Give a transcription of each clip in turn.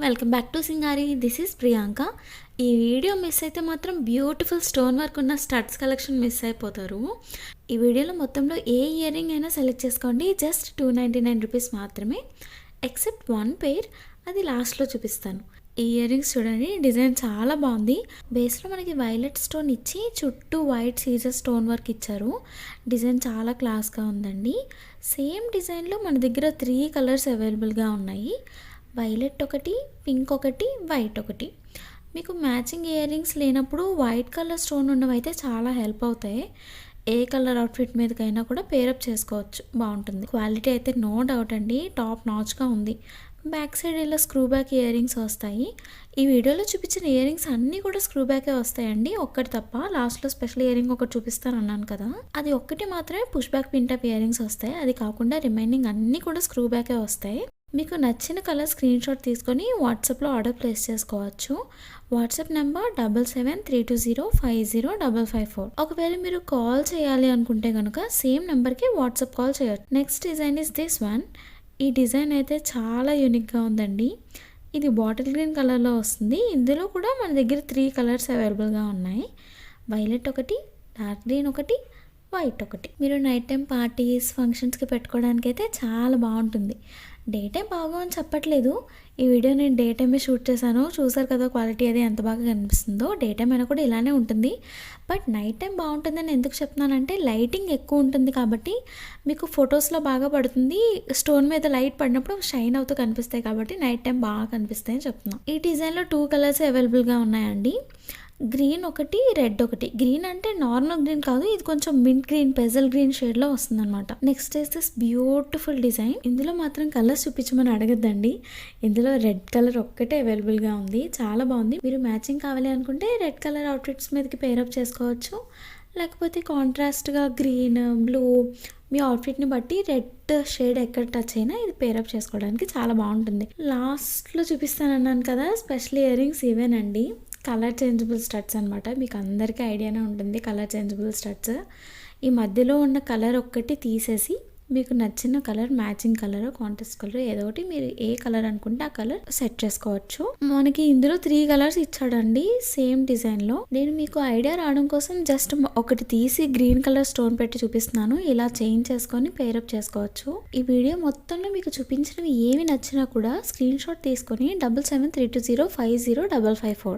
Welcome back to Singari. This is Priyanka. ఈ video miss అయితే మాత్రం బ్యూటిఫుల్ స్టోన్ వర్క్ ఉన్న స్టడ్స్ కలెక్షన్ మిస్ అయిపోతారు. ఈ వీడియోలో మొత్తంలో ఏ ఇయర్ రింగ్ అయినా సెలెక్ట్ చేసుకోండి. జస్ట్ 299 రూపీస్ మాత్రమే, ఎక్సెప్ట్ వన్ పెయిర్. అది లాస్ట్లో చూపిస్తాను. ఈ ఇయర్ రింగ్స్ చూడండి, డిజైన్ చాలా బాగుంది. బేస్లో మనకి వైలెట్ స్టోన్ ఇచ్చి చుట్టూ వైట్ సీజర్ స్టోన్ వర్క్ ఇచ్చారు. డిజైన్ చాలా క్లాస్గా ఉందండి. సేమ్ డిజైన్లో మన దగ్గర 3 కలర్స్ అవైలబుల్గా ఉన్నాయి. వైలెట్ ఒకటి, పింక్ ఒకటి, వైట్ ఒకటి. మీకు మ్యాచింగ్ ఇయర్ రింగ్స్ లేనప్పుడు వైట్ కలర్ స్టోన్ ఉన్నవైతే చాలా హెల్ప్ అవుతాయి. ఏ కలర్ అవుట్ఫిట్ మీదకైనా కూడా పేరప్ చేసుకోవచ్చు, బాగుంటుంది. క్వాలిటీ అయితే నో డౌట్ అండి, టాప్ నాచ్గా ఉంది. బ్యాక్ సైడ్ ఇలా స్క్రూ బ్యాక్ ఇయర్ రింగ్స్ వస్తాయి. ఈ వీడియోలో చూపించిన ఇయర్ రింగ్స్ అన్నీ కూడా స్క్రూ బ్యాకే వస్తాయండి, ఒక్కటి తప్ప. లాస్ట్లో స్పెషల్ ఇయర్ రింగ్ ఒకటి చూపిస్తాను అన్నాను కదా, అది ఒక్కటి మాత్రమే push back pin type ear rings వస్తాయి. అది కాకుండా రిమైనింగ్ అన్నీ కూడా స్క్రూ బ్యాకే వస్తాయి. మీకు నచ్చిన కలర్ స్క్రీన్ షాట్ తీసుకొని వాట్సాప్లో ఆర్డర్ ప్లేస్ చేసుకోవచ్చు. WhatsApp number 7732050554. ఒకవేళ మీరు కాల్ చేయాలి అనుకుంటే కనుక సేమ్ నెంబర్కి వాట్సాప్ కాల్ చేయొచ్చు. Next design is this one. ఈ డిజైన్ అయితే చాలా యూనిక్గా ఉందండి. ఇది బాటిల్ గ్రీన్ కలర్లో వస్తుంది. ఇందులో కూడా మన దగ్గర 3 కలర్స్ అవైలబుల్గా ఉన్నాయి. వైలెట్ ఒకటి, డార్క్ గ్రీన్ ఒకటి, వైట్ ఒకటి. మీరు నైట్ టైం పార్టీస్, ఫంక్షన్స్కి పెట్టుకోవడానికి అయితే చాలా బాగుంటుంది. డే టైం బాగా అని చెప్పట్లేదు, ఈ వీడియో నేను డే టైమే షూట్ చేశాను. చూసారు కదా క్వాలిటీ అది ఎంత బాగా కనిపిస్తుందో. డే టైం అయినా కూడా ఇలానే ఉంటుంది, బట్ నైట్ టైం బాగుంటుందని ఎందుకు చెప్తున్నానంటే లైటింగ్ ఎక్కువ ఉంటుంది కాబట్టి మీకు ఫొటోస్లో బాగా పడుతుంది. స్టోన్ మీద లైట్ పడినప్పుడు షైన్ అవుతూ కనిపిస్తాయి కాబట్టి నైట్ టైం బాగా కనిపిస్తాయి అని చెప్తున్నాను. ఈ డిజైన్లో 2 కలర్స్ అవైలబుల్గా ఉన్నాయండి. గ్రీన్ ఒకటి, రెడ్ ఒకటి. గ్రీన్ అంటే నార్మల్ గ్రీన్ కాదు, ఇది కొంచెం మింట్ గ్రీన్, పెజల్ గ్రీన్ షేడ్లో వస్తుంది అనమాట. Next is this beautiful design. ఇందులో మాత్రం కలర్స్ చూపించమని అడగద్దండి, ఇందులో రెడ్ కలర్ ఒక్కటే అవైలబుల్గా ఉంది. చాలా బాగుంది. మీరు మ్యాచింగ్ కావాలి అనుకుంటే రెడ్ కలర్ అవుట్ఫిట్స్ మీదకి పేరప్ చేసుకోవచ్చు, లేకపోతే కాంట్రాస్ట్గా గ్రీన్, బ్లూ, మీ అవుట్ఫిట్ని బట్టి రెడ్ షేడ్ ఎక్కడ టచ్ అయినా ఇది పేరప్ చేసుకోవడానికి చాలా బాగుంటుంది. లాస్ట్లో చూపిస్తానన్నాను కదా, స్పెషల్ ఇయర్ రింగ్స్ ఇవేనండి. కలర్ చేంజబుల్ స్టడ్స్ అనమాట. మీకు అందరికీ ఐడియానే ఉంటుంది కలర్ చేంజబుల్ స్టడ్స్. ఈ మధ్యలో ఉన్న కలర్ ఒక్కటి తీసేసి మీకు నచ్చిన colour, matching colour, contrast colour ఏదో ఒకటి మీరు ఏ కలర్ అనుకుంటే ఆ కలర్ సెట్ చేసుకోవచ్చు. మనకి ఇందులో 3 కలర్స్ ఇచ్చాడండి సేమ్ డిజైన్లో. నేను మీకు ఐడియా రావడం కోసం జస్ట్ ఒకటి తీసి గ్రీన్ కలర్ స్టోన్ పెట్టి చూపిస్తున్నాను. ఇలా చేంజ్ చేసుకొని పేరప్ చేసుకోవచ్చు. ఈ వీడియో మొత్తంలో మీకు చూపించినవి ఏమి నచ్చినా కూడా స్క్రీన్ షాట్ తీసుకొని 7732050554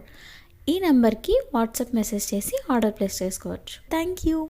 ఈ నెంబర్కి వాట్సాప్ మెసేజ్ చేసి ఆర్డర్ ప్లేస్ చేసుకోవచ్చు. Thank you.